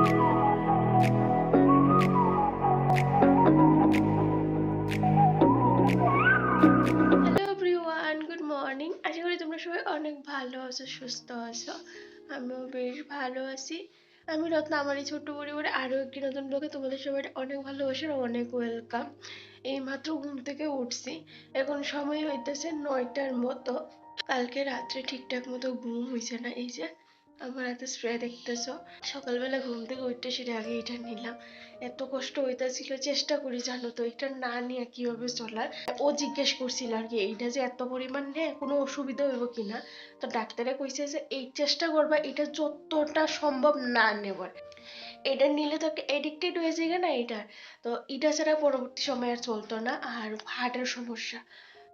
Hello everyone, good morning. আশা করি তোমরা সবাই অনেক ভালো আছো, সুস্থ আছো। আমিও বেশ ভালো আছি। আমি রত্না, আমার এই ছোট্ট পরিবারে আরও একটি নতুন ব্লগে তোমাদের সবাই অনেক ভালোবাসার অনেক ওয়েলকাম। এইমাত্র ঘুম থেকে উঠছি, এখন সময় হইতেছে 9টার মতো। কালকে রাত্রে ঠিকঠাক মতো ঘুম হয়েছে না। এই যে আমার হাতে স্প্রে দেখতেছো, সকালবেলা ঘুম থেকে উঠতে সেটা আগে এটা নিলাম। এত কষ্ট হইতেছিল, চেষ্টা করি জানো তো এটা না নিয়ে কিভাবে চলার। ও জিজ্ঞেস করছিল আর কি, এইটা যে এত পরিমাণ নেয় কোনো অসুবিধা হইব কিনা। তো ডাক্তারে কইছে যে এই চেষ্টা করবা এটা যতটা সম্ভব না নেবার। এটা নিলে তো একটা এডিক্টেড হয়ে যায় না এটা। তো এটা ছাড়া পরবর্তী সময় আর চলতো না। আর হার্টের সমস্যা,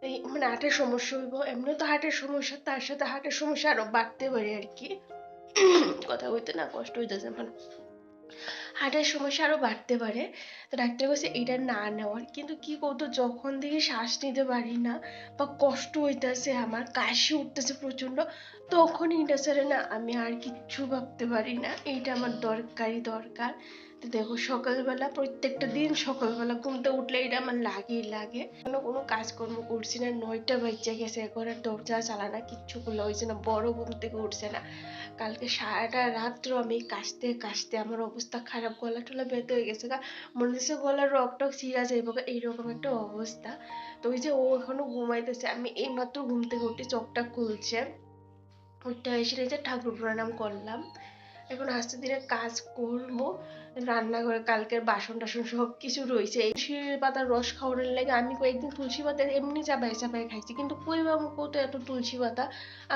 এই মানে হার্টের সমস্যা হইব, এমনি তো হার্টের সমস্যা, তার সাথে হার্টের সমস্যা আরো বাড়তে পারে আর কি। কথা বলতে না কষ্ট হইতেছে মানে, হার্টের সমস্যা আরো বাড়তে পারে। তো ডাক্তার বলছে এটা না নেওয়ার, কিন্তু কি করতো, যখন দেখি শ্বাস নিতে পারি না বা কষ্ট হইতেছে, আমার কাশি উঠতেছে প্রচন্ড, তখন এটা ছেড়ে না আমি আর কিচ্ছু ভাবতে পারি না, এইটা আমার দরকারই দরকার। তো দেখো সকালবেলা, প্রত্যেকটা দিন সকালবেলা ঘুমতে উঠলে এটা আমার লাগেই লাগে। কোনো কাজকর্ম করছি না, 9টা বাজে গেছে, ঘরের দরজা চালানা কিচ্ছু খোলা হয়েছে না, বড় ঘুম থেকে উঠছে না। কালকে সারাটা রাত্র আমি কাশতে কাশতে আমার অবস্থা খারাপ, গলা টলা ব্যথা হয়ে গেছে গা, মনে হচ্ছে গলার রক টক ছিঁড়া যাইব গা, এইরকম একটা অবস্থা। তো ওই যে ও এখনো ঘুমাইতেছে, আমি এই মাত্র ঘুম থেকে উঠে চোখটা খুলছে, উঠতে এসে এই যে ঠাকুর প্রণাম করলাম। এখন আস্তে ধীরে কাজ করবো। রান্নাঘরে কালকের বাসন টাসন সব কিছু রয়েছে, এই তুলসী পাতার রস খাওয়ানোর লাগে আমি কয়েকদিন তুলসী পাতা এমনি চাবাই চাবাই খাইছি, কিন্তু কই বা কত এত তুলসী পাতা।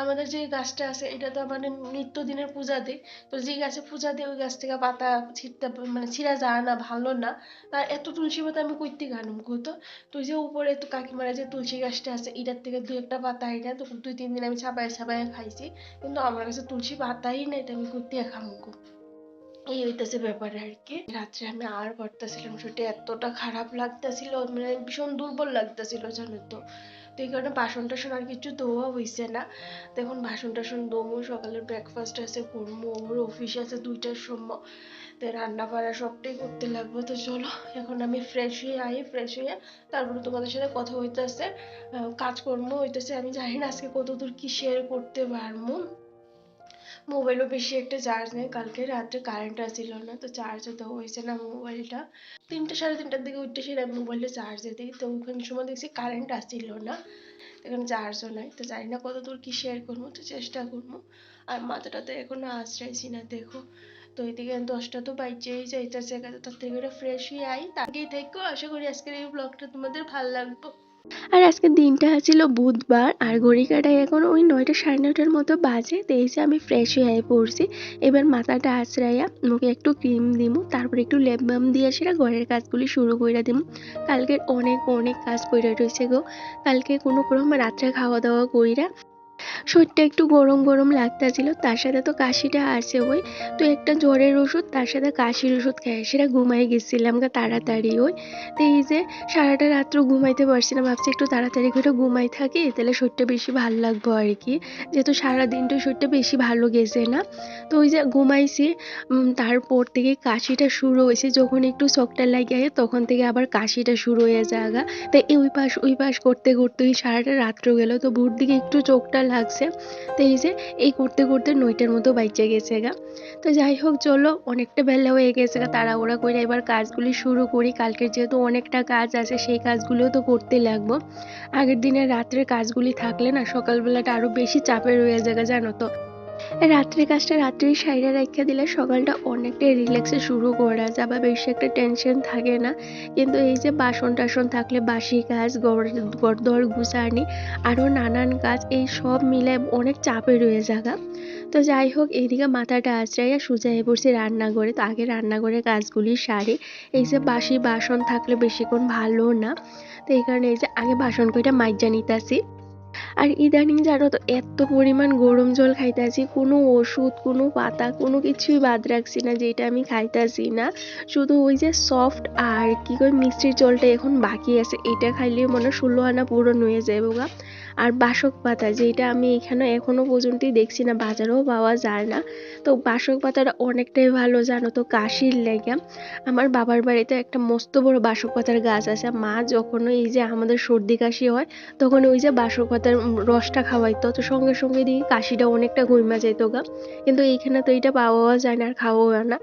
আমাদের যে গাছটা আছে এটা তো মানে নিত্যদিনের পূজা দিই, তো যে গাছে পূজা দিই ওই গাছ থেকে পাতা ছিঁড়তে মানে ছিঁড়া যায় না, ভালো না। আর এত তুলসী পাতা আমি কই থেকে আনবো কত। তো ওই যে উপরে তো কাকিমারা যে তুলসী গাছটা আছে এটার থেকে দু একটা পাতা এটা তো 2-3 দিন আমি চাবাই চাবাই খাইছি, কিন্তু আমার কাছে তুলসী পাতাই নেই, তো আমি কই থেকে খামুকো। এই হইতেছে ব্যাপার আর কি। রাত্রে আমি আর পারতেছিলাম, সেটা এতটা খারাপ লাগতেছিল, মানে ভীষণ দুর্বল লাগতেছিল জানো তো। তো এই কারণে বাসন টাসন আর কিছু ধোয়া হইছে না। তো এখন বাসন টাসন ধোবো, সকালের ব্রেকফাস্ট আছে করবো, ওর অফিস আছে 2টার সময়। তো রান্না বাড়া সবটাই করতে লাগবে। তো চলো এখন আমি ফ্রেশ হয়ে আই, ফ্রেশ হয়ে তারপরে তোমাদের সাথে কথা হইতেছে, কাজকর্ম হইতেছে। আমি জানি না আজকে কতদূর কি শেয়ার করতে পারবো। মোবাইলও বেশি একটা চার্জ নেই, কালকে রাত্রে কারেন্ট আসছিল না, তো চার্জও দেওয়া হয়েছে না মোবাইলটা। 3টা 3:30টার দিকে উঠতে সেটা মোবাইলটা চার্জে দিই, তো ওখানে সময় দেখছি কারেন্ট আসছিল না, এখন চার্জও নাই। তো জানি না কত দূর কি শেয়ার করবো, তো চেষ্টা করবো। আর মাথাটা তো এখনো আশ্রাইছি না দেখো। তো এদিকে 10টা তো বাইচেই যাইতেছে, তার থেকে ফ্রেশ হয়ে আই, তাকেই থাকো। আশা করি আজকের এই ব্লগটা তোমাদের ভালো লাগবে। আর আজকের দিনটা ছিল বুধবার, আর ঘড়ি কাটায় এখন ওই 9টা 9:30টার মতো বাজে। তো এই যে আমি ফ্রেশ হয়ে পড়ছি, এবার মাথাটা আঁচড়াইয়া মুখে একটু ক্রিম দিমু, তারপর একটু লেপ বাম দিয়ে সেটা ঘরের কাজগুলি শুরু করে দিমু। কালকের অনেক অনেক কাজ পড়ে রয়েছে গো। কালকে কোনো ক্রম রাত্রে খাওয়া দাওয়া কইরা শরীরটা একটু গরম গরম লাগতেছিল, তার সাথে তো কাশিটা আছে ওই। তো একটা জ্বরের ওষুধ তার সাথে কাশির ওষুধ খেয়ে সেটা ঘুমাই গেছিলাম গা তাড়াতাড়ি ওই। তো এই যে সারাটা রাত্র ঘুমাইতে পারছি না, ভাবছি একটু তাড়াতাড়ি করে ঘুমাই থাকি, তাহলে শরীরটা বেশি ভালো লাগবে আর কি, যেহেতু সারাদিনটা শরীরটা বেশি ভালো গেছে না। তো ওই যে ঘুমাইছি, তারপর থেকে কাশিটা শুরু হয়েছে, যখন একটু চোখটা লাগে তখন থেকে আবার কাশিটা শুরু হয়ে যাগা। তাই ওই পাশ করতে করতে ওই সারাটা রাত্র গেল, তো ভোর দিকে একটু চোখটা লাগছে। তো এই যে এই করতে করতে 9টার মতো বাইচে গেছে গা। তো যাই হোক চলো, অনেকটা বেলা হয়ে গেছে গা, তাড়াহুড়া করে এবার কাজগুলি শুরু করি। কালকের যেহেতু অনেকটা কাজ আছে সেই কাজগুলিও তো করতে লাগবো। আগের দিনের রাত্রের কাজগুলি থাকলে না সকালবেলাটা আরো বেশি চাপের হয়ে যায় জানো তো। রাত্রে কাজটা রাত্রেই সাইডে রাইখা দিলে সকালটা অনেকটাই রিল্যাক্সে শুরু করা যায়, বা বেশি একটা টেনশন থাকে না। কিন্তু এই যে বাসন টাসন থাকলে বাসি কাজ, ঘর গুছানি, আরও নানান কাজ, এই সব মিলে অনেক চাপে রয়ে যাগা। তো যাই হোক, এইদিকে মাথাটা আঁচড়াইয়া সোজা হয়ে পড়ছি রান্নাঘরে। তো আগে রান্নাঘরের কাজগুলি সারি, এই যে বাসি বাসন থাকলে বেশিক্ষণ ভালো না। তো এই কারণে এই যে আগে বাসন কইটা মাইজা নিতাছি। আর ইদানিং জানো তো এত পরিমাণ গরম জল খাইতেছি, কোনো ওষুধ কোনো পাতা কোনো কিছুই বাদ রাখছি না যেটা আমি খাইতেছি না। শুধু ওই যে সফট আর কি কই মিষ্টির জলটা এখন বাকি আছে, এটা খাইলে মনে 16 আনা পূরণ হয়ে যাবে গা। আর বাসক পাতা, যেটা আমি এখানে এখনো পর্যন্তই দেখছি না, বাজারেও পাওয়া যায় না। তো বাসক পাতাটা অনেকটাই ভালো জানো তো কাশির লেগে। আমার বাবার বাড়িতে একটা মস্ত বড় বাসক পাতার গাছ আছে। মা যখন এই যে আমাদের সর্দি কাশি হয় তখন ওই যে বাসক পাতার রসটা খাওয়াইতো, তো সঙ্গে সঙ্গে দেখি কাশিটা অনেকটা কইমা যাইতো গা। কিন্তু এইখানে তো এটা পাওয়াও যায় না আর খাওয়াও যায় না।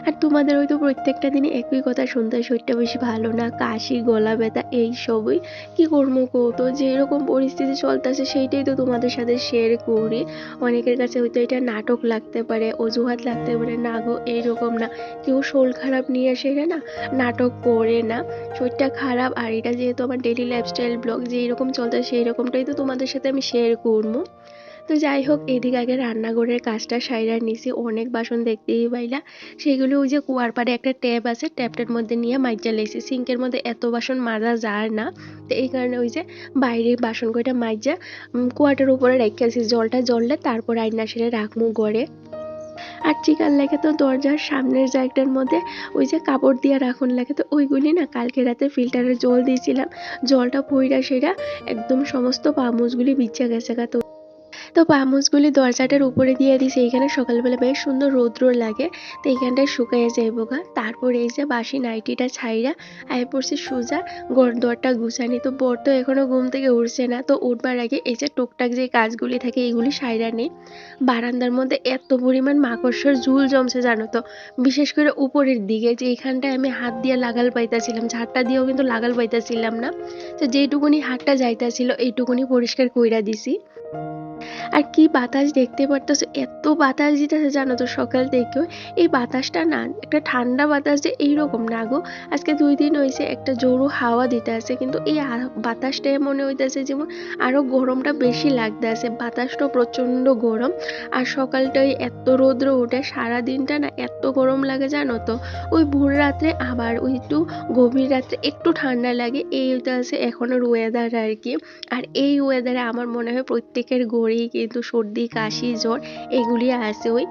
আর তোমাদের হয়তো প্রত্যেকটা দিনে একই কথা শুনতে হয়, শরীরটা বেশি ভালো না, কাশি, গলা ব্যথা, এই সবই। কি করবো কো, তো যেরকম পরিস্থিতি চলতেছে সেইটাই তো তোমাদের সাথে শেয়ার করি। অনেকের কাছে হয়তো এটা নাটক লাগতে পারে, অজুহাত লাগতে পারে, না গো এইরকম না। কেউ শরীর খারাপ নিয়ে এসে এটা না নাটক করে না। শরীরটা খারাপ, আর এটা যেহেতু আমার ডেইলি লাইফস্টাইল ব্লগ, যেরকম চলতে সেই রকমটাই তো তোমাদের সাথে আমি শেয়ার করবো। তো যাই হোক, এদিকে আগে রান্নাঘরের কাজটা সাইরা নিছি। অনেক বাসন দেখতেই পাইলা, সেগুলো ওই যে কুয়ার পাড়ে একটা ট্যাপ আছে, ট্যাপটার মধ্যে নিয়ে মাইজা লেছি। সিঙ্কের মধ্যে এত বাসন মাজা যায় না, তো এই কারণে ওই যে বাইরে বাসন কয়টা মাইজা কুয়াটার উপরে রেখেছি। জলটা জ্বললে তারপর আইনা সেরে রাখমু ঘরে। আর চিকার লাগে তো দরজার সামনের জায়গাটার মধ্যে ওই যে কাপড় দিয়ে রাখুন লাগে, তো ওইগুলি না কালকে রাতে ফিল্টারে জল দিয়েছিলাম, জলটা পইরা সেরা একদম সমস্ত পা মুছগুলি ভিজে গেছে গা। তো পামোজগুলি দরজাটার উপরে দিয়ে দিছি। এইখানে সকালবেলা বেশ সুন্দর রৌদ্র লাগে, তো এইখানটায় শুকাইয়া যাইব গা। তারপর এই যে বাসি নাইটিটা ছাইরা আয় পড়ছি সোজা ঘর দরটা গুছানি। তো বর তো এখনো ঘুম থেকে উঠছে না, তো উঠবার আগে এই যে টুকটাক যে কাজগুলি থাকে এইগুলি সাইরা নেই। বারান্দার মধ্যে এত পরিমাণ মাকড়সার ঝুল জমছে জানো তো, বিশেষ করে উপরের দিকে, যে এইখানটায় আমি হাত দিয়ে লাগাল পাইতাছিলাম, ঝাড়টা দিয়েও কিন্তু লাগাল পাইতাছিলাম না। তো যেইটুকুনি হাতটা যাইতাছিল এইটুকুনি পরিষ্কার কইরা দিছি। আর কি বাতাস দেখতে পারতেছো, এত বাতাস দিতেছে জানো তো সকাল থেকেও। এই বাতাসটা না একটা ঠান্ডা বাতাস যে এইরকম না গো, আজকে 2 দিন হয়েছে একটা জোরো হাওয়া দিতে আছে, কিন্তু এই বাতাসটাই মনে হইতেছে যেমন আরো গরমটা বেশি লাগতে আছে। বাতাসটা প্রচন্ড গরম, আর সকালটাই এত রৌদ্র উঠে, সারাদিনটা না এত গরম লাগে জানো তো। ওই ভোর রাত্রে আবার ওই একটু গভীর রাত্রে একটু ঠান্ডা লাগে, এই হইতেছে এখনের ওয়েদার আর কি। আর এই ওয়েদারে আমার মনে হয় প্রত্যেকের ঘরেই কিন্তু সর্দি, কাশি, জ্বর এগুলি আছে। ওই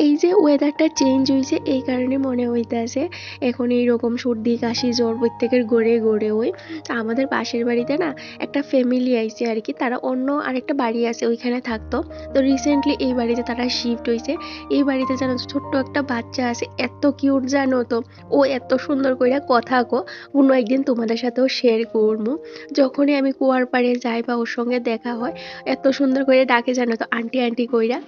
এই যে ওয়েদারটা চেঞ্জ হয়েছে এই কারণে মনে হইতেছে এখন এইরকম সর্দি, কাশি, জ্বর প্রত্যেকের ঘরে ঘরে। ওই তো আমাদের পাশের বাড়িতে না একটা ফ্যামিলি আইছে আর কি, তারা অন্য আরেকটা বাড়ি আছে ওইখানে থাকতো। তো রিসেন্টলি এই বাড়িতে তারা শিফট হয়েছে। এই বাড়িতে জানো তো ছোট্ট একটা বাচ্চা আছে, এত কিউট জানো তো। ও এত সুন্দর করে কথা কো, কোনো একদিন তোমাদের সাথেও শেয়ার করবো। যখনই আমি কুয়ার পাড়ে যাই বা ওর সঙ্গে দেখা হয়, এত সুন্দর করে ডাকে জানো তো, আন্টি আন্টি কইরা।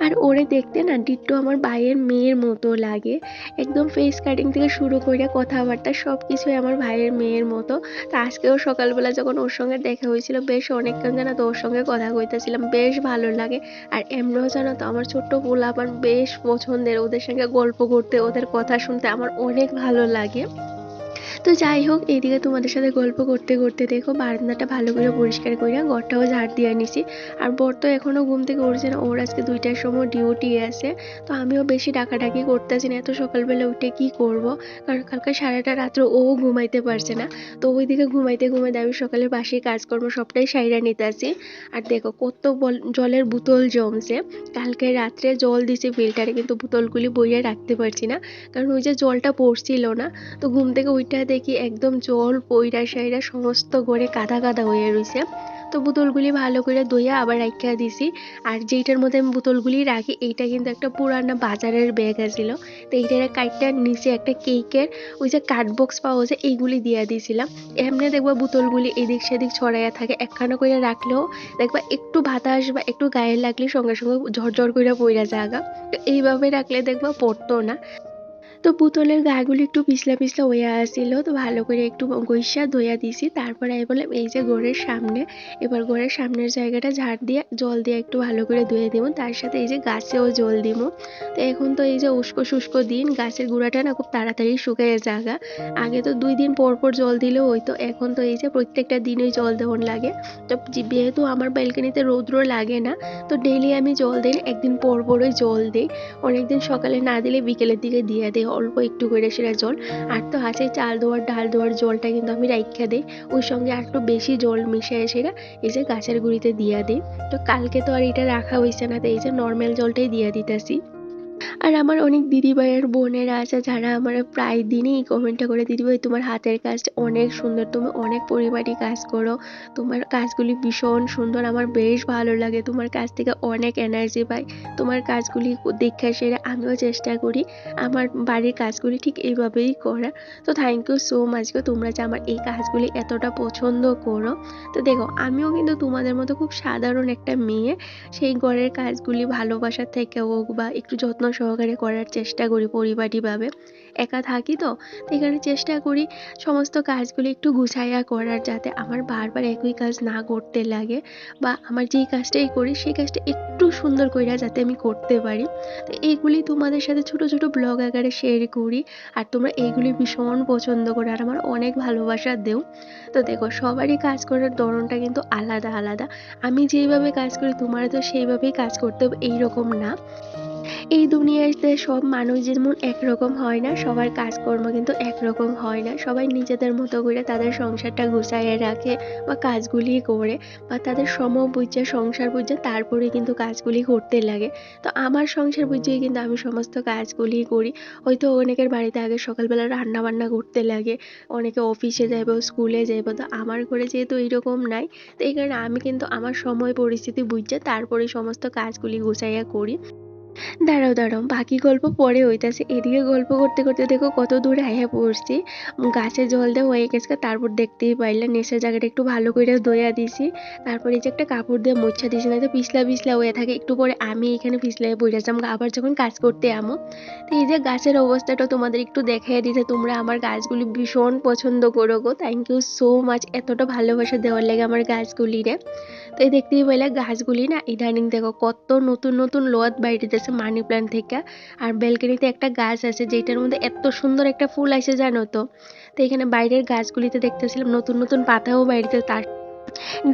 আর ওরে দেখতে না ডিট্টো আমার ভাইয়ের মেয়ের মতো লাগে। একদম ফেস কাটিং থেকে শুরু করে কথাবার্তা সব কিছুই আমার ভাইয়ের মেয়ের মতো। তো আজকেও সকালবেলা যখন ওর সঙ্গে দেখা হয়েছিল, বেশ অনেকক্ষণ জানো তো ওর সঙ্গে কথা কইতেছিলাম, বেশ ভালো লাগে। আর এমনিও জানো তো আমার ছোট্ট পোলাপান বেশ পছন্দের, ওদের সঙ্গে গল্প করতে, ওদের কথা শুনতে আমার অনেক ভালো লাগে। তো যাই হোক, এইদিকে তোমাদের সাথে গল্প করতে করতে দেখো বারান্দাটা ভালো করে পরিষ্কার কইরা ঘরটাও ঝাড় দিয়ে নিছি। আর বর তো এখনো ঘুম থেকে উঠছে না, ওর আজকে 2টার সময় ডিউটি আছে। তো আমিও বেশি ডাকাডাকি করতেছি না, এত সকালবেলা উঠে কি করব, কারণ কালকে সারাটা রাত্র ও ঘুমাইতে পারছে না। তো ওইদিকে ঘুমাইতে ঘুমাইতে আমি সকালে বাসি কাজকর্ম সবটাই সাইরা নিতেছি। আর দেখো কত জলের বোতল জমছে। কালকে রাত্রে জল দিছি ফিল্টারে, কিন্তু বোতলগুলি বইয়ে রাখতে পারছি না, কারণ ওই যে জলটা পড়ছিল না। তো ঘুম থেকে উইঠা দেখি একদম জল পইরা সাইরা সমস্ত ঘরে কাদা কাদা হয়ে রইছে। তো বোতলগুলি ভালো করে ধুইয়া আবার রাইখা দিছি। আর যেইটার মধ্যে আমি বোতলগুলি রাখি এইটা কিন্তু একটা পুরানা বাজারের ব্যাগ আছিল। তো এইটার কাইটটার নিচে একটা কেকের ওই যে কার্ড বক্স পাওয়া যায় এইগুলি দিয়া দিয়েছিলাম। এমনি দেখবা বোতলগুলি এদিক সেদিক ছড়াইয়া থাকে, একখানা করে রাখলেও দেখবা একটু বাতাস বা একটু গায়ে লাগলে সঙ্গে সঙ্গে ঝরঝর করে পইরা জাগা। তো এইভাবে রাখলে দেখবা পড়তো না। তো বোতলের গাগুলি একটু পিছলা পিছলা হইয়া আসছিল, তো ভালো করে একটু গইসা ধুইয়া দিছি। তারপরে আমি বললাম এই যে ঘরের সামনে, এবার ঘরের সামনের জায়গাটা ঝাড় দিয়ে জল দিয়ে একটু ভালো করে ধুয়ে দিব, তার সাথে এই যে গাছেও জল দিব। তো এখন তো এই যে উস্কো শুষ্ক দিন, গাছের গুঁড়াটা না খুব তাড়াতাড়ি শুকিয়ে জাগা। আগে তো 2 দিন পর পর জল দিলেও হইতো, এখন তো এই যে প্রত্যেকটা দিনই জল দেওয়ার লাগে। তো যেহেতু আমার ব্যালকনিতে রৌদ্র লাগে না, তো ডেইলি আমি জল দিই, একদিন পর পরই জল দিই। অনেকদিন সকালে না দিলে বিকেলের দিকে দিয়ে দেই অল্প একটু করে সেটা জল। আর তো আছে চাল দেওয়ার ডাল দেওয়ার জলটা কিন্তু আমি রাইখা দিই, ওই সঙ্গে আর একটু বেশি জল মিশিয়ে সেটা এই যে গাছের গুঁড়িতে দিয়া দিই। তো কালকে তো আর এটা রাখা হয়েছে না, তো এই যে নর্মাল জলটাই দিয়া দিতেছি। আর আমার অনেক দিদিভাই আর বোনেরা আছে যারা আমার প্রায় দিনই কমেন্টটা করে, দিদিভাই তোমার হাতের কাজটা অনেক সুন্দর, তুমি অনেক পরিপাটি কাজ করো, তোমার কাজগুলি ভীষণ সুন্দর, আমার বেশ ভালো লাগে, তোমার কাছ থেকে অনেক এনার্জি পাই, তোমার কাজগুলি দেখে সেরে আমিও চেষ্টা করি আমার বাড়ির কাজগুলি ঠিক এইভাবেই করার। তো থ্যাংক ইউ সো মাচ গো, তোমরা যে আমার এই কাজগুলি এতটা পছন্দ করো। তো দেখো আমিও কিন্তু তোমাদের মতো খুব সাধারণ একটা মেয়ে, সেই ঘরের কাজগুলি ভালোবাসার থেকে হোক বা একটু যত্ন সহকারে করার চেষ্টা করি পরিপাটিভাবে, একা থাকি তো, তো এখানে চেষ্টা করি সমস্ত কাজগুলি একটু গুছাইয়া করার, যাতে আমার বারবার একই কাজ না করতে লাগে, বা আমার যেই কাজটাই করি সেই কাজটা একটু সুন্দর কইরা যাতে আমি করতে পারি। তো এইগুলি তোমাদের সাথে ছোট ছোট ব্লগ আকারে শেয়ার করি, আর তোমরা এইগুলি ভীষণ পছন্দ করো আর আমার অনেক ভালোবাসা দেও। তো দেখো সবারই কাজ করার ধরনটা কিন্তু আলাদা আলাদা, আমি যেইভাবে কাজ করি তোমার তো সেইভাবেই কাজ করতে হবে এইরকম না। এই দুনিয়াতে সব মানুষ যেমন একরকম হয় না, সবার কাজকর্ম কিন্তু একরকম হয় না, সবাই নিজেদের মতো করে তাদের সংসারটা গুছাইয়ে রাখে বা কাজগুলি করে, বা তাদের বুঝে সংসার বুঝে তারপরে কিন্তু কাজগুলি করতে লাগে। তো আমার সংসার বুঝেই কিন্তু আমি সমস্ত কাজগুলি করি। হয়তো অনেকের বাড়িতে আগে সকালবেলা রান্না বান্না করতে লাগে, অনেকে অফিসে যাইব স্কুলে যাইব, তো আমার ঘরে যেহেতু এইরকম নাই, তো এই কারণে আমি কিন্তু আমার সময় পরিস্থিতি বুঝে তারপরে সমস্ত কাজগুলি গুছাইয়া করি। দাঁড়াও দাঁড়াও, বাকি গল্প পরে হইতাছে, এদিকে গল্প করতে করতে দেখো কত দূরে আইয়া পড়ছি। গাছে জল দেওয়া হয়ে গেছে, তারপর দেখতেই পাইলে নেশার জায়গাটা একটু ভালো করে ধুইয়া দিছি, তারপর এই যে একটা কাপড় দিয়ে মুছা দিছি, না তো পিছলা পিছলা হয়ে থাকে, একটু পরে আমি এখানে পিছলাই পড়ে যাম আবার যখন কাজ করতে আমো। তো এই যে গাছের অবস্থাটা তোমাদের একটু দেখাই দিতে, তোমরা আমার গাছগুলি ভীষণ পছন্দ করো গো, থ্যাংক ইউ সো মাচ এতটা ভালোবাসা দেওয়ার লাগে আমার গাছগুলিরে। তো এই দেখতেই পেলে গাছগুলি না ইদানিং দেখো কত নতুন নতুন লোয়াদ বাইরেতেছে মানি প্ল্যান্ট থেকে। আর ব্যালকনিতে একটা গাছ আছে যেটার মধ্যে এত সুন্দর একটা ফুল আসে জানো তো। তো এখানে বাইরের গাছগুলিতে দেখতেছিলাম নতুন নতুন পাতাও বাইরেতে, তার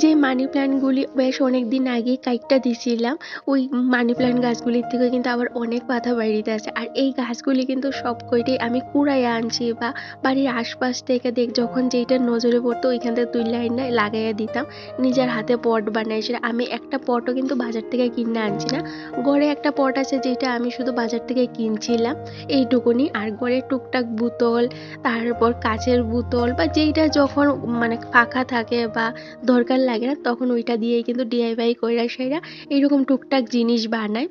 যে মানি প্ল্যান্টগুলি বেশ অনেকদিন আগে কাইটটা দিছিলাম, ওই মানি প্ল্যান্ট গাছগুলির থেকে কিন্তু আবার অনেক পাতা বাইরিতে আছে। আর এই গাছগুলি কিন্তু সব কয়টাই আমি কুড়াইয়া আনছি, বা বাড়ির আশপাশ থেকে যখন যেইটা নজরে পড়তো ওইখান থেকে তুই লাইন লাগাইয়া দিতাম, নিজের হাতে পট বানাই। সেটা আমি একটা পটও কিন্তু বাজার থেকে কিনে আনছি না, ঘরে একটা পট আছে যেটা আমি শুধু বাজার থেকে কিনছিলাম, এইটুকুনি। আর ঘরে টুকটাক বোতল, তারপর কাচের বোতল বা যেইটা যখন মানে ফাঁকা থাকে বা দরকার লাগে না, তখন ওইটা দিয়েই কিন্তু ডিআইওয়াই কইরা সেরা এইরকম টুকটাক জিনিস বানায়।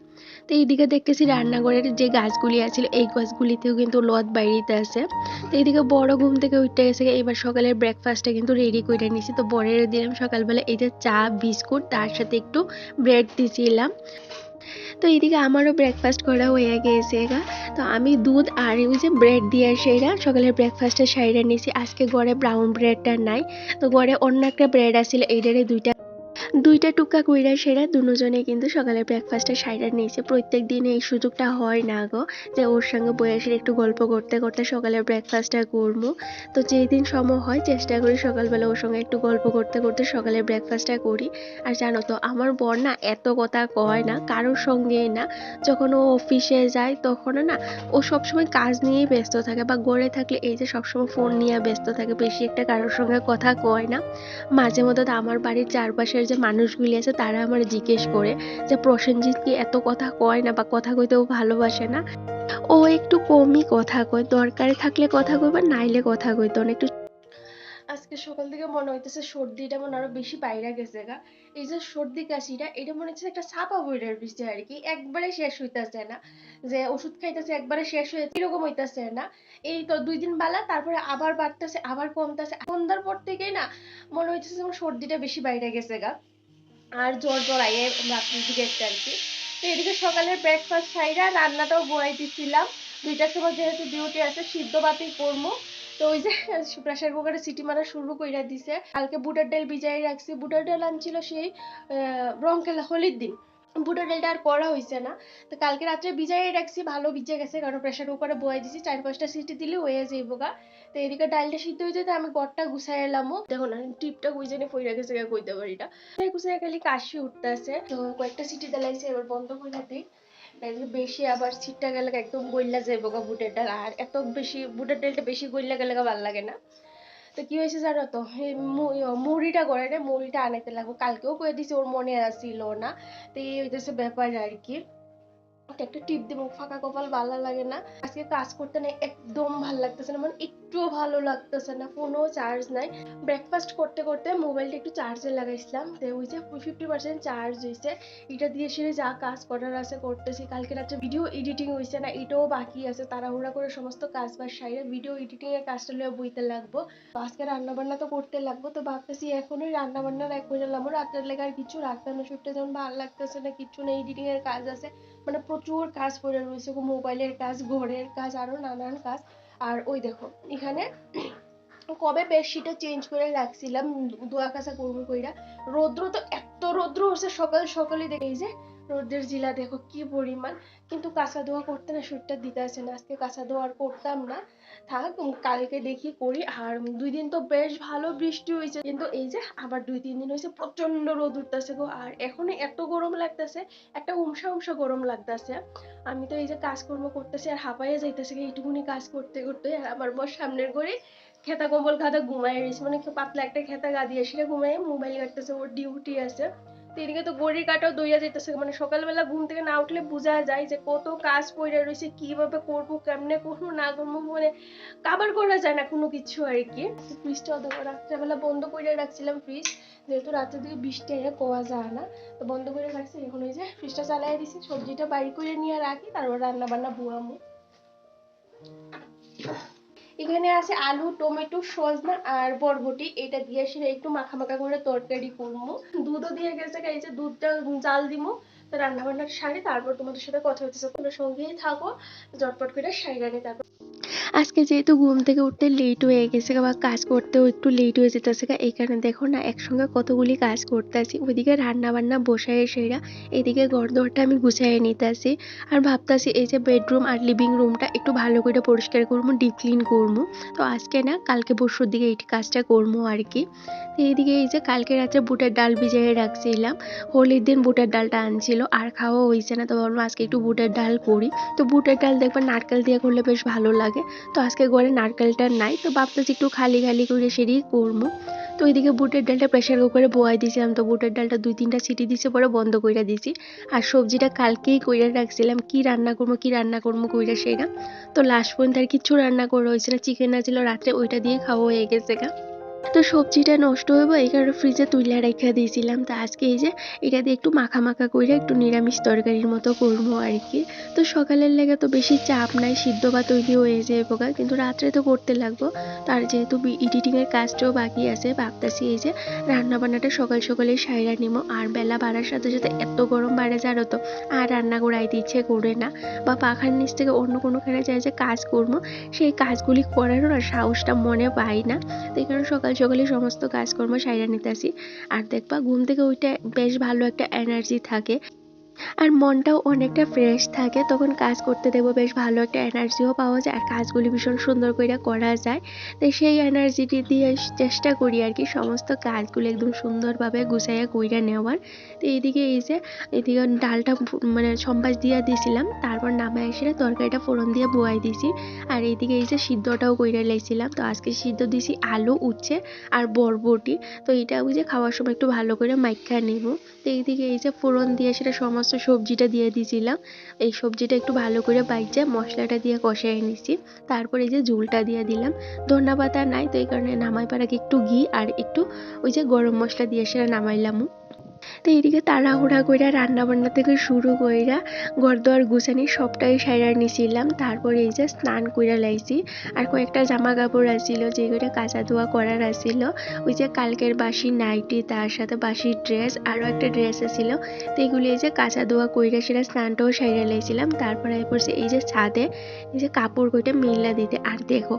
তো এইদিকে দেখতেছি রান্নাঘরের যে গাছগুলি আছিল এই গাছগুলিতেও কিন্তু লত বাইরিতে আছে। তো এইদিকে বড় ঘুম থেকে উঠতে গেছে, এবার সকালের ব্রেকফাস্টটা কিন্তু রেডি করে নিছি। তো বরের দিলাম সকালবেলা এই যে চা বিস্কুট, তার সাথে একটু ব্রেড দিছিলাম। তো এইদিকে আমারও ব্রেকফাস্ট করা হয়ে গিয়েছে গা। তো আমি দুধ আর ওই যে ব্রেড দিয়ে সেরা সকালের ব্রেকফাস্টটা সাইরা নিছি। আজকে ঘরে ব্রাউন ব্রেডটা নাই, তো ঘরে অন্য একটা ব্রেড আছিল, এইটারে দুইটা টুকরা কইরা সেরা দুজনে কিন্তু সকালের ব্রেকফাস্টটা সাইরা নিয়েছে। প্রত্যেক দিনে এই সুযোগটা হয় না গো, যে ওর সঙ্গে বয়সের একটু গল্প করতে করতে সকালের ব্রেকফাস্টটা করবো। তো যেই দিন সময় হয় চেষ্টা করি সকালবেলা ওর সঙ্গে একটু গল্প করতে করতে সকালের ব্রেকফাস্টটা করি। আর জানো তো আমার বর না এত কথা কয় না কারোর সঙ্গে না, যখন ও অফিসে যায় তখন না ও সবসময় কাজ নিয়েই ব্যস্ত থাকে, বা ঘরে থাকলে এই যে সবসময় ফোন নিয়ে ব্যস্ত থাকে, বেশি একটা কারোর সঙ্গে কথা কয় না। মাঝে মধ্যে তো আমার বাড়ির চারপাশের যে মানুষগুলি আছে তারা আমার জিজ্ঞেস করে যে প্রসেনজিৎ কি এত কথা কয় না, বা কথা কইতেও ভালোবাসে না। ও একটু কমই কথা কয়, দরকারে থাকলে কথা কইবা, নাইলে কথা কইতো না একটু। আজকে সকাল থেকে মনে হইতেছে সর্দিটা মনে আরো বেশি বাইরে গেছে গা। এই যে সর্দি কাশিটা এটা মনে হচ্ছে একটা ছাপা বইটার বিষয় আর কি, একবারে শেষ হইতাছে না, যে ওষুধ খাইতেছে একবারে শেষ হয়ে এরকম হইতাছে না। এই তো 2 দিন বালা, তারপরে আবার বাড়তেছে আবার কমতেছে, সন্ধ্যার পর থেকেই না মনে হইতেছে যেমন সর্দিটা বেশি বাইরে গেছে গা। আর জ্বর জ্বর আইয়ে রাত্রির দিকে একটা আর কি। তো এদিকে সকালের ব্রেকফাস্ট খাইরা রান্নাটাও বড়াই দিছিলাম, 2টার সময় যেহেতু ডিউটি আছে সিদ্ধ ভাতই করবো। তো ওই যে প্রেসার কুকারে সিটি মারা শুরু কইরা দিছে। কালকে বুটের ডাল ভিজাই রাখছি, বুটের ডাল আনছিল সেই রংকেলা হোলির দিন, বুটের ডালটা আর করা হয়েছে না। তো কালকে রাত্রে ভিজাই রাখছি, ভালো ভিজে গেছে কারণ প্রেসার কুকারে বয়াই দিছি, 4-5টা সিটি দিলে হয়ে যাইব গা। তো এদিকে ডালটা সিদ্ধ হইতে আমি ঘরটা গুছাই এলামও, দেখো না টিপটা কই জানি পইরা গেছে কইতে পারি না, গুছাই খালি কাশি উঠতেছে। তো কয়েকটা সিটি দিলাইছে, এবার বন্ধ করে দিই, নাইলে বেশি আবার ছিটটা গেলে একদম গইলা যাইব গা বুটের ডাল, আর এত বেশি বুটের ডালটা বেশি গইলা গেলে ভালো লাগে না। তো কি হয়েছে জানো তো, এই মুড়িটা করে রে, মুড়িটা আনাইতে লাগবো, কালকেও কয়ে দিছি ওর মনে আসিল না। তো এই হইতেছে ব্যাপার আর কি। একটা টিপ দিব, ফাঁকা কপাল ভালো লাগে না। আজকে কাজ করতে না একদম ভালো লাগতেছে না, মানে একটুও ভালো লাগতেছে না, ফোনও চার্জ নাই। ব্রেকফাস্ট করতে করতে মোবাইলটা একটু চার্জে লাগাইছিলাম, তো ওই যে 50% চার্জ হয়েছে। এটা দিয়ে সেরে যা কাজ করার আছে করতেছি। কালকে রাত্রে ভিডিও এডিটিং হয়েছে না, এটাও বাকি আছে। তাড়াহুড়া করে সমস্ত কাজ বাজ সাইরে ভিডিও এডিটিং এর কাজটা লিয়ে বইতে লাগবো। তো আজকে রান্না বান্না তো করতে লাগবো, তো ভাবতেছি এখনই রান্না বান্নার এক করে নিলাম। রাত্রের লেগে আর কিছু রাখতে না, শুটতে যেমন ভালো লাগতেছে না, কিছু না, এডিটিং এর কাজ আছে, মানে প্রচুর কাজ পড়ে রয়েছে, মোবাইলের কাজ, ঘরের কাজ, আরো নানান কাজ। আর ওই দেখো এখানে কবে বেডশিটটা চেঞ্জ করে রাখছিলাম, ধোয়া কাচা করবো কইরা। রৌদ্র তো এত রৌদ্র হচ্ছে সকাল সকালে, দেখে এই যে রোদ্রের জিলা দেখো কি পরিমাণ। কিন্তু কাঁচা ধোয়া করতে না শরীরটা দিতে আসে না, আজকে কাঁচা ধোয়া আর করতাম না, থাক কালকে দেখি করি। আর 2 দিন তো বেশ ভালো বৃষ্টি হয়েছে, কিন্তু এই যে আবার 2-3 দিন হয়েছে প্রচন্ড রোদ উঠতেছে গো। আর এখন এত গরম লাগতেছে, একটা উমসা উমসা গরম লাগতেছে। আমি তো এই যে কাজকর্ম করতেছি আর হাঁপাইয়া যাইতেছে এইটুকুনি কাজ করতে করতে। আর আমার বর সামনের ঘরে খেতা কম্বল খাতা ঘুমায় রয়েছে, মানে পাতলা একটা খেতা গা দিয়ে সেটা ঘুমায় মোবাইল কাটতেছে, ওর ডিউটি আছে। তো এদিকে তো ঘড়ির কাঁটাও দইয়া যাইতেছে, মানে সকালবেলা ঘুম থেকে না উঠলে বোঝা যায় যে কত কাজ পড়ে রয়েছে, কিভাবে করবো, কেমনে করবো না করবো, মানে কাবার করা যায় না কোনো কিছু আর কি। ফ্রিজটা রাত্রেবেলা বন্ধ করে রাখছিলাম, ফ্রিজ যেহেতু রাতের দিকে বৃষ্টি এনে পাওয়া যায় না, তো বন্ধ করে রাখছি। এখন ওই যে ফ্রিজটা চালাই দিছি, সবজিটা বাইর করে নিয়ে রাখি, তারপর রান্না বান্না বুয়ামু। এখানে আছে আলু, টমেটো, সজনা আর বরবটি, এটা দিয়ে সেটা একটু মাখা মাখা করে তরকারি করবো। দুধও দিয়ে গেছে, এই যে দুধটা জাল দিমু, তো রান্না বান্নার সারি, তারপর তোমাদের সাথে কথা হচ্ছে, তোমরা সঙ্গেই থাকো, ঝটপট করে সাইরা নি। তারপর আজকে যেহেতু ঘুম থেকে উঠতে লেট হয়ে গেছে বা কাজ করতেও একটু লেট হয়ে যেতেছে, এই কারণে দেখো না একসঙ্গে কতগুলি কাজ করতে আছি। ওইদিকে রান্না বান্না বসায় সেরা, এদিকে ঘরদোরটা আমি গুছাইয়ে নিতেছি। আর ভাবতেছি এই যে বেডরুম আর লিভিং রুমটা একটু ভালো করে পরিষ্কার করবো, ডিপ ক্লিন করবো। তো আজকে না কালকে পরশুর দিকে এই কাজটা করবো আর কি। তো এইদিকে এই যে কালকে রাত্রে বুটের ডাল ভিজিয়ে রাখছিলাম, হোলির দিন বুটের ডালটা আনছিল আর খাওয়া হয়েছে না, তো ভাবলাম আজকে একটু বুটের ডাল করি। তো বুটের ডাল দেখবার নারকেল দিয়ে করলে বেশ ভালো লাগে, তো আজকে ঘরে নারকেলটা নাই, তো ভাবতেছি একটু খালি খালি করে সেটাই করবো। তো ওইদিকে বুটের ডালটা প্রেসার কুকারে বয়াই দিয়েছিলাম, তো বুটের ডালটা 2-3টা সিটি দিছে, পরে বন্ধ করে দিছি। আর সবজিটা কালকেই কইরা রাখছিলাম, কি রান্না করবো কইরা সেটা। তো লাস্ট পর্যন্ত আর কিছু রান্না করা হয়েছে না, চিকেন আছিল রাত্রে, ওইটা দিয়ে খাওয়া হয়ে গেছে গা। তো সবজিটা নষ্ট হইব এই কারণে ফ্রিজে তুইলা রেখে দিয়েছিলাম। তো আজকে এই যে এটা দিয়ে একটু মাখা মাখা করে একটু নিরামিষ তরকারির মতো করবো আর কি। তো সকালের লেগে তো বেশি চাপ নাই, সিদ্ধ বা তৈরি হয়ে যায় পোকা, কিন্তু রাত্রে তো করতে লাগবো। তার যেহেতু এডিটিং এর কাজটাও বাকি আছে, ভাবতেছি এই যে রান্না বান্নাটা সকাল সকালে সাইরা নিবো। আর বেলা বাড়ার সাথে সাথে এত গরম বাড়ে জানো তো, আর রান্না করাইতে ইচ্ছে করে না, বা পাখার নিচ থেকে অন্য কোনোখানে যাই যে কাজ করবো, সেই কাজগুলি করারও না সাহসটা মনে পাই না। তো এই কারণে সকাল সকালে সমস্ত কাজকর্ম সাইরা নিতেছি। আর দেখবা ঘুম থেকে ওইটা বেশ ভালো একটা এনার্জি থাকে, আর মনটাও অনেকটা ফ্রেশ থাকে, তখন কাজ করতে দেখবো বেশ ভালো একটা এনার্জিও পাওয়া যায়, আর কাজগুলি ভীষণ সুন্দর করে করা যায়। তো সেই এনার্জিটি দিয়ে চেষ্টা করি আর কি সমস্ত কাজগুলো একদম সুন্দরভাবে গুছাইয়া কইরা নেওয়ার। তো এইদিকে এই যে এদিকে ডালটা মানে সম্বাস দিয়ে দিয়েছিলাম, তারপর নামায় এসে তরকারিটা ফোড়ন দিয়ে বয়াই দিছি। আর এইদিকে এই যে সিদ্ধটাও কইরা লাইছিলাম, তো আজকে সিদ্ধ দিছি আলু, উচ্ছে আর বরবটি। তো এটা ওই যে খাওয়ার সময় একটু ভালো করে মাইখা নেব। তো এইদিকে এই যে ফোড়ন দিয়ে সেটা সমস্ত সবজিটা দিয়ে দিয়েছিলাম, এই সবজিটা একটু ভালো করে বাইচে মশলাটা দিয়ে কষাই নিছি। তারপর এই যে ঝোলটা দিয়ে দিলাম, ধনিয়া পাতা নাই, তো এই কারণে নামাই পার আগে একটু ঘি আর একটু ওই যে গরম মশলা দিয়ে সেটা নামাইলাম। তো এদিকে তাড়াহুড়া কইরা রান্না বান্না থেকে শুরু কইরা ঘরদোর গুছানি সবটাই সাইরা নিছিলাম। তারপরে এই যে স্নান কইরা লাইছি, আর কয়েকটা জামা কাপড় আছিল যেগুলো কাচা ধোয়া করার আছিল, ওই যে কালকের বাসি নাইটি, তার সাথে বাসি ড্রেস, আরও একটা ড্রেস আছিল, তো এগুলি এই যে কাচা ধোয়া কইরা সেটা স্নানটাও সাইরা লাইছিলাম। তারপরে পড়ছে এই যে ছাদে এই যে কাপড় কইটা মেলা দিতে। আর দেখো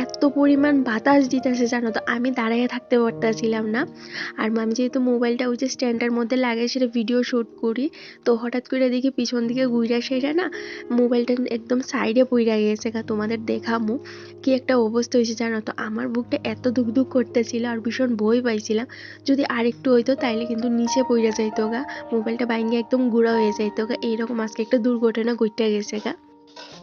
এত পরিমাণ বাতাস দিতেছে জানো তো, আমি দাঁড়াইয়া থাকতে পারতেছিলাম না। আর আমি যেহেতু মোবাইলটা ওই যে স্ট্যান্ডের মধ্যে লাগাই সেটা ভিডিও শ্যুট করি, তো হঠাৎ করে দেখি পিছন দিকে ঘুইরা সেটা না মোবাইলটা একদম সাইডে পইরা গেছে গা। তোমাদের দেখামু কি একটা অবস্থা হয়েছে জানো তো, আমার বুকটা এত দুক দুক করতেছিল আর ভীষণ ভয় পাইছিলাম, যদি আরেকটু হইতো তাইলে কিন্তু নিচে পইরা যাইতো গা, মোবাইলটা ভাঙ্গে একদম গুঁড়া হয়ে যাইতো গা। এইরকম আজকে একটা দুর্ঘটনা ঘটে গেছে গা।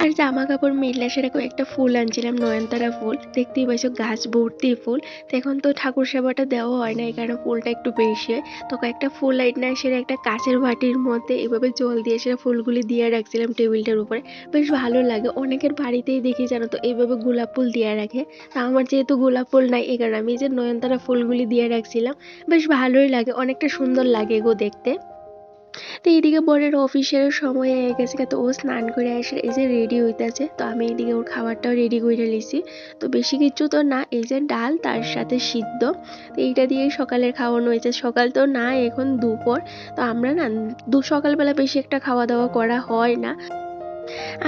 আর জামা কাপড় মিললে সেটা কয়েকটা ফুল আনছিলাম, নয়নতারা ফুল, দেখতেই পাইছো গাছ ভর্তি ফুল। তো এখন তো ঠাকুর সেবাটা দেওয়া হয় না, এই কারণে ফুলটা একটু বেশি হয়। তো কয়েকটা ফুল আইনা সেটা একটা কাচের বাটির মধ্যে এভাবে জল দিয়ে সেটা ফুলগুলি দিয়ে রাখছিলাম টেবিলটার উপরে। বেশ ভালো লাগে, অনেকের বাড়িতেই দেখি জানো তো এইভাবে গোলাপ ফুল দিয়ে রাখে। তা আমার যেহেতু গোলাপ ফুল নাই, এই কারণে আমি এই যে নয়নতারা ফুলগুলি দিয়ে রাখছিলাম। বেশ ভালোই লাগে, অনেকটা সুন্দর লাগে গো দেখতে। তো এইদিকে বরের অফিসের সময় হয়ে গেছে, তো ও স্নান করে এসে এই যে রেডি হইতেছে। তো আমি এইদিকে ওর খাবারটাও রেডি করে লিছি। তো বেশি কিছু তো না, এই যে ডাল তার সাথে সিদ্ধ, তো এইটা দিয়েই সকালের খাওয়ানো হয়েছে। সকাল তো না, এখন দুপুর। তো আমরা না সকালবেলা বেশি একটা খাওয়া দাওয়া করা হয় না।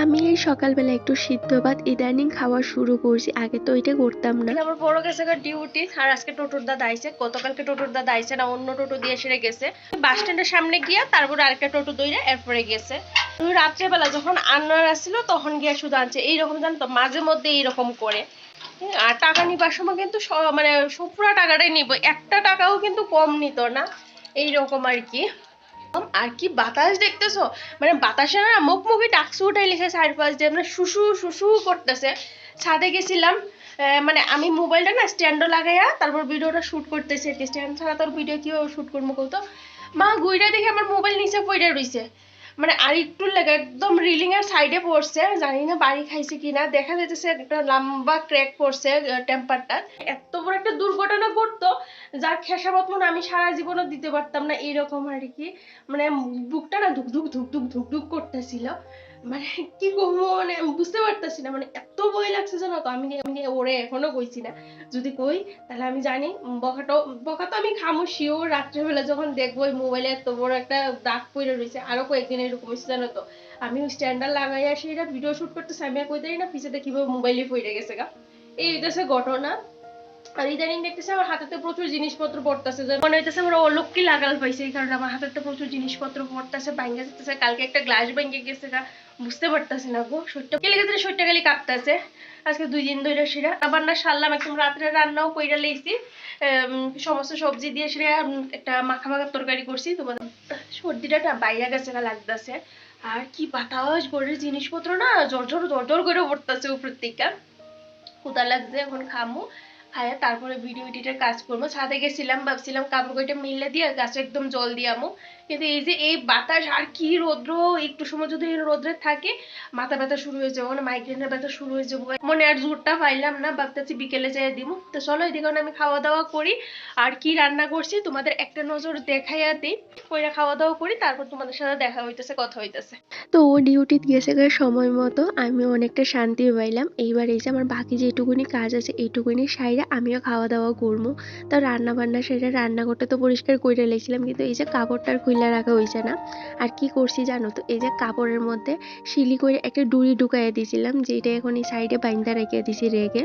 আমি এই সকালবেলা একটু সিদ্ধ ভাত ইদানিং খাওয়া শুরু করছি, আগে তো এটা করতাম না। আমার বড় গেছে ডিউটি, আর আজকে টোটোর দাদা আইছে, গতকালকে টোটোর দাদা আইছে না, অন্য টোটো দিয়ে সেরে গেছে। বাস স্ট্যান্ডের সামনে গিয়া তারপর আরেকটা টোটো দইরা এরপরে গেছে। রাত্রেবেলা যখন আন্নার আসছিল তখন গিয়া শুধু আনছে। এইরকম জানো তো মাঝে মধ্যে এইরকম করে। আর টাকা নিবার সময় কিন্তু মানে পুরা টাকাটাই নিব, একটা টাকাও কিন্তু কম নিত না, এইরকম আর কি। আর কি বাতাস দেখতেছো, মানে বাতাসে না মুখ মুখে টাকসু উঠাই লিখেছে চারপাশ দিয়ে, মানে শুশু শুশু করতেছে। ছাদে গেছিলাম, মানে আমি মোবাইলটা না স্ট্যান্ডও লাগাইয়া তারপর ভিডিওটা শুট করতেছি। স্ট্যান্ড ছাড়া তোর ভিডিও কিভাবে শুট করবো কত। মা গুইরা দেখে আমার মোবাইল নিচে পড়ে রইছে, মানে আর একটু লেগে একদম রিলিং এর সাইডে পড়ছে, জানি না বাড়ি খাইছে কিনা। দেখা যাইতেছে একটা লম্বা ক্র্যাক পড়ছে টেম্পারটা। এত বড় একটা দুর্ঘটনা ঘটতো যার খেসারত মনে আমি সারা জীবনও দিতে পারতাম না, এইরকম আর কি। মানে বুকটা না ধুক ধুক ধুক ধুক ধুক ধুক করতেছিল, মানে কি করবো, মানে আমি বুঝতে পারতেছি না, মানে এত ভয় লাগছে জানো তো। আমি ওরে এখনো কইছি না, যদি কই তাহলে আমি জানি বকা তো আমি খামো শিওর। রাত্রেবেলা যখন দেখবো ওই মোবাইলে এত বড় একটা দাগ পড়ে রয়েছে। আরো কয়েকদিন এরকম হয়েছে জানো তো, আমি স্ট্যান্ডার লাগাইয়া সেটা ভিডিও শুট করতেছি, আমি আর কইতারি না পিছাতে কিভাবে মোবাইলে পড়ে গেছে গা। এই হইতেছে ঘটনা। আর ইদানিং দেখতেছি আমার হাতেতে প্রচুর জিনিসপত্র পড়তেছে, মনে হইতেছে আমার অলক্ষী লাগাল পাইছে, এই কারণে আমার হাতেতে প্রচুর জিনিসপত্র পড়তেছে, ভাঙ্গে যেতেছে। কালকে একটা গ্লাস ভেঙে গেছে, বুঝতে পারতেছি না গো, শরীরটা কেলে গেছে, শরীরটা খালি কাঁপতেছে। আজকে 2 দিন ধরে সেটা আবার না সারলাম, একদম রাত্রে রান্নাও কইরা লইছি, সমস্ত সবজি দিয়ে সেটা একটা মাখা মাখা তরকারি করছি। তোমাদের সর্দিটা বাইরে গেছে লাগতেছে। আর কি বাতাস, ঘরের জিনিসপত্র না জোর জোর জোর জোর করে পড়তেছে উপর থেকে। ক্ষুধা লাগছে, এখন খামু, খাইয়া তারপরে ভিডিও এডিটের কাজ করবো। ছাদে গেছিলাম, ভাবছিলাম কাপড় কয়টা মিলে দিয়ে গাছে একদম জল দিয়ামু, কিন্তু এই যে এই বাতাস আর কি রৌদ্র, একটু সময় যদি রোদ্রে থাকে মাথা ব্যথা শুরু হয়ে যাবো, মানে মাইগ্রেনের ব্যথা শুরু হয়ে যাবো। মনে আর জোরটা পাইলাম না, ভাবতেছি বিকেলে যাই দিমু। তো চলো এদিকে আমি খাওয়া দাওয়া করি, আর কি রান্না করছি তোমাদের একটা নজর দেখাইয়া দিই, কইরা খাওয়া দাওয়া করি, তারপর তোমাদের সাথে দেখা হইতেছে, কথা হইতেছে। তো ও ডিউটি দিয়েছে সময় মতো, আমি অনেকটা শান্তি পাইলাম। এইবার এই যে আমার বাকি যেটুকুনি কাজ আছে এইটুকুনি সাইরা আমিও খাওয়া দাওয়া করবো। তো রান্না বান্না সেটা রান্নাঘরটা তো পরিষ্কার করে রেখেছিলাম, কিন্তু এই যে কাপড়টার খুইলা রাখা হয়েছে না। আর কি করছি জানো তো, এই যে কাপড়ের মধ্যে শিলি করে একটা ডুরি ঢুকাইয়া দিয়েছিলাম, যেটা এখন এই সাইডে বাইন্দা রেখে দিছি রেগে।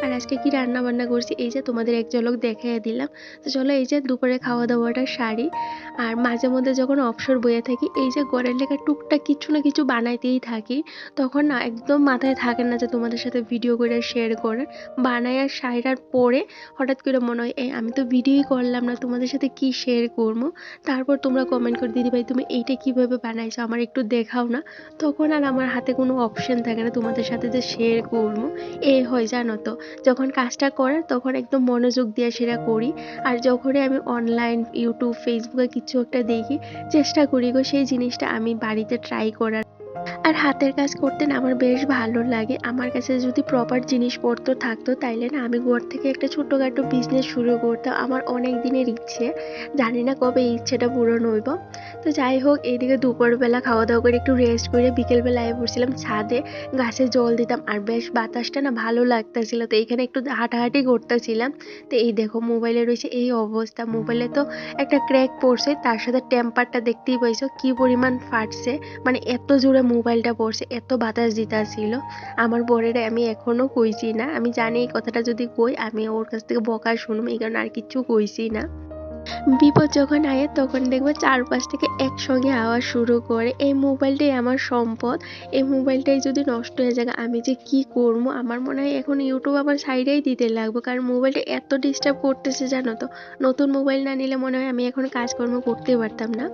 আর আজকে কি রান্না বান্না করছি এই যে তোমাদের এক ঝলক দেখাইয়া দিলাম। তো চলো এই যে দুপুরে খাওয়া দাওয়াটা সারি। আর মাঝে মধ্যে যখন অবসর বইয়া থাকি, এই যে ঘরের লেখা টুকটাক কিছু না কিছু বানাইতেই থাকি। তখন না একদম মাথায় থাকে না যে তোমাদের সাথে ভিডিও করে শেয়ার করার। বানাইয়া সাইরার পরে হঠাৎ করে মনে হয় আমি তো ভিডিওই করলাম না, তোমাদের সাথে কি শেয়ার করবো। তারপর তোমরা কমেন্ট করে দিদি ভাই তুমি এইটা কিভাবে বানাইছো আমার একটু দেখাও না। তখন আর আমার হাতে কোনো অপশন থাকে না তোমাদের সাথে যে শেয়ার করবো। এই হয় জানো তো, যখন কাজটা করার তখন একদম মনোযোগ দিয়ে সেটা করি। আর যখনই আমি অনলাইন ইউটিউব ফেসবুকে কিছু একটা দেখি, চেষ্টা করি গো সেই জিনিসটা আমি বাড়িতে ট্রাই করার। আর হাতের কাজ করতে না আমার বেশ ভালো লাগে। আমার কাছে যদি প্রপার জিনিসপত্র থাকতো তাইলে না আমি ঘর থেকে একটা ছোটখাটো বিজনেস শুরু করতাম। আমার অনেক দিনের ইচ্ছে, জানি না কবে এই ইচ্ছেটা পূরণ হইব। তো যাই হোক, এইদিকে দুপুরবেলা খাওয়া দাওয়া করে একটু রেস্ট করে বিকেলবেলা আয় পড়ছিলাম ছাদে, গাছে জল দিতাম। আর বেশ বাতাসটা না ভালো লাগতেছিল, তো এইখানে একটু হাঁটাহাঁটি করতেছিলাম। তো এই দেখো মোবাইলে রয়েছে এই অবস্থা, মোবাইলে তো একটা ক্র্যাক পড়ছে, তার সাথে টেম্পারটা দেখতেই পাইছো কি পরিমাণ ফাটছে। মানে এত জোরে মোবাইলটা পড়ছে, এত বাতাস দিতাছিল। আমার বরের আমি এখনো কইছি না, আমি জানি এই কথাটা যদি কই আমি ওর কাছ থেকে বকা শুনবো, এই কারণে আর কিচ্ছু কইছি না। বিপদ যখন আয়ে তখন দেখবো চারপাশ থেকে একসঙ্গে আওয়াজ শুরু করে। এই মোবাইলটাই আমার সম্পদ, এই মোবাইলটাই যদি নষ্ট হয়ে যায় আমি যে কি করবো। আমার মনে হয় এখন ইউটিউব আমার সাইডেই দিতে লাগবে, কারণ মোবাইলটা এত ডিস্টার্ব করতেছে জানো তো। নতুন মোবাইল না নিলে মনে হয় আমি এখন কাজকর্ম করতে পারতাম না।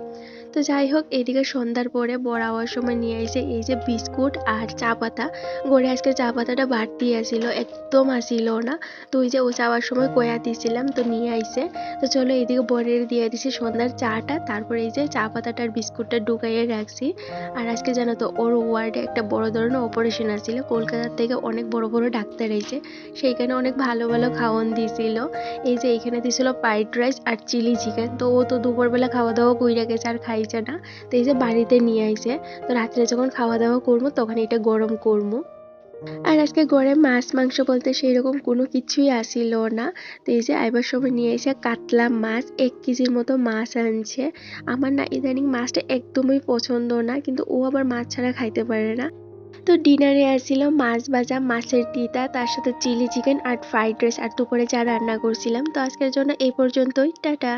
তো যাই হোক, এদিকে সন্ধ্যার পরে বড় হওয়ার সময় নিয়ে এসে এই যে বিস্কুট আর চা পাতা। গড়ে আজকে চা পাতাটা বাড়তি আসিল, একদম আসিল না। তো ওই যে ও যাওয়ার সময় কয়া দিয়েছিলাম, তো নিয়ে আইসে। তো চলো এইদিকে বরের দিয়ে দিছি সন্ধ্যার চাটা, তারপরে এই যে চা পাতাটার বিস্কুটটা ঢুকাইয়ে রাখছি। আর আজকে জানো তো ওর ওয়ার্ডে একটা বড় ধরনের অপারেশন আসছিল, কলকাতার থেকে অনেক বড় বড় ডাক্তার এসে সেইখানে অনেক ভালো ভালো খাওয়ান দিয়েছিল। এই যে এখানে দিয়েছিল ফ্রাইড রাইস আর চিলি চিকেন। তো ও তো দুপুরবেলা খাওয়া দাওয়া কইরা গেছে আর খাইছে না। তো এই যে বাড়িতে নিয়ে আইছে, তো রাত্রে যখন খাওয়া দাওয়া করবো তখন এটা গরম করবো। আর আজকে ঘরে মাছ মাংস বলতে সেই রকম কোনো কিছুই আসিল না। তো এই যে আইবার সময় নিয়ে এসে কাতলা মাছ 1 কেজির মতো মাছ আনছে। আমার না ইদানিং মাছটা একদমই পছন্দ না, কিন্তু ও আবার মাছ ছাড়া খাইতে পারে না। তো ডিনারে আসছিল মাছ ভাজা, মাছের তিতা, তার সাথে চিলি চিকেন আর ফ্রাইড রাইস, আর দুপুরে যা রান্না করছিলাম। তো আজকের জন্য এই পর্যন্তই, টাটা।